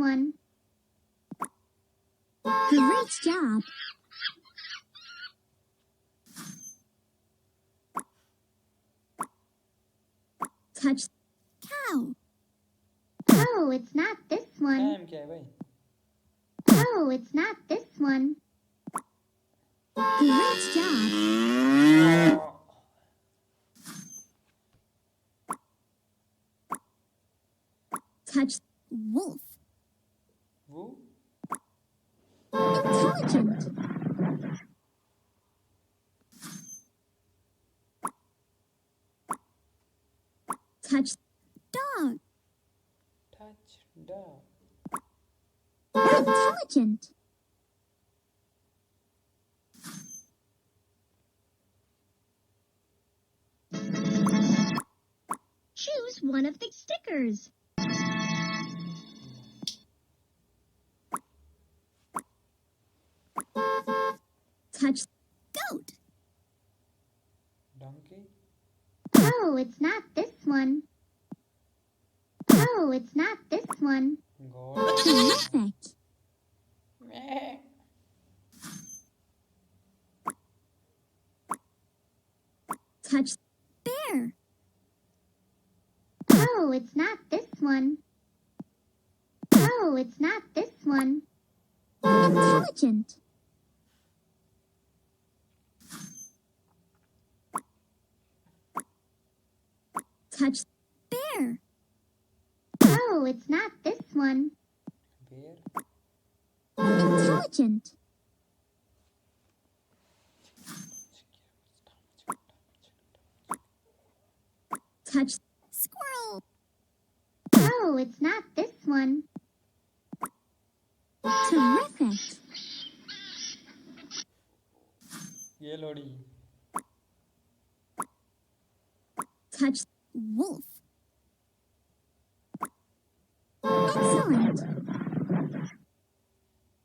one. Great job. Touch cow. Oh, it's not this one. Time क्या है भाई? Oh, it's not this one. Great job. Touch wolf. वो Intelligent. Touch dog. touch dog. Intelligent. Choose one of the stickers. Touch goat. donkey. Oh, it's not this one. Oh, it's not this one. God. Terrific. Meh. Touch bear. Oh, it's not this one. Oh, it's not this one. Intelligent. Touch bear. Oh, it's not this one. Bear. Intelligent. Touch squirrel. Oh, it's not this one. Terrific. ये लोड़ी. Touch wolf. Excellent.